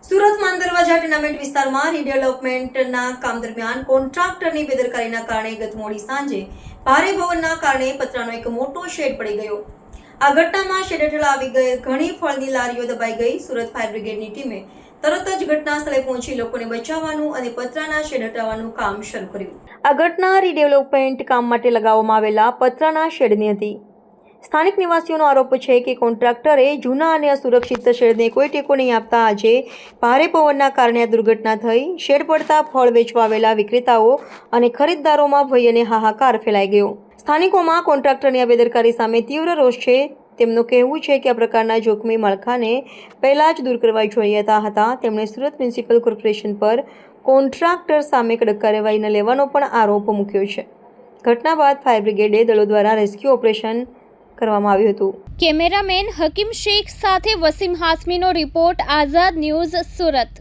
Surat માંદરવાજા tenement વિસ્તારમાં રીડેવલપમેન્ટના કામ દરમિયાન કોન્ટ્રાક્ટરની બેદરકારીના કારણે ગત મોડી સાંજે ભારે પવનના કારણે પતરાનો એક મોટો શેડ પડી ગયો. આ ઘટનામાં શેડ હેઠળ આવી ગઈ ઘણી ફળની લારીઓ દબાઈ ગઈ. સુરત ફાયર બ્રિગેડની ટીમે તરત જ ઘટના સ્થળે પહોંચી લોકોને બચાવવાનું અને પતરાના શેડ હટાવવાનું કામ શરૂ કર્યું. આ ઘટના રીડેવલપમેન્ટ કામ માટે લગાવવામાં આવેલા પતરાના શેડની હતી. સ્થાનિક નિવાસીઓનો આરોપ છે કે કોન્ટ્રાક્ટરે જૂના અને અસુરક્ષિત શેડને કોઈ ટેકો નહીં આપતા આજે ભારે પવનના કારણે આ દુર્ઘટના થઈ. શેડ પડતા ફળ વેચવા આવેલા વિક્રેતાઓ અને ખરીદદારોમાં ભય અને હાહાકાર ફેલાઈ ગયો. સ્થાનિકોમાં કોન્ટ્રાક્ટરની આ બેદરકારી સામે તીવ્ર રોષ છે. તેમનું કહેવું છે કે આ પ્રકારના જોખમી માળખાને પહેલાં જ દૂર કરવા જોઈતા હતા. તેમણે સુરત મ્યુનિસિપલ કોર્પોરેશન પર કોન્ટ્રાક્ટર સામે કડક કાર્યવાહી ન લેવાનો પણ આરોપ મૂક્યો છે. ઘટના બાદ ફાયર બ્રિગેડે દળો દ્વારા રેસ્ક્યુ ઓપરેશન કરવામાં આવ્યું હતું. કેમેરામેન હકીમ શેખ સાથે વસીમ હાસમીનો રિપોર્ટ, આઝાદ ન્યૂઝ, સુરત.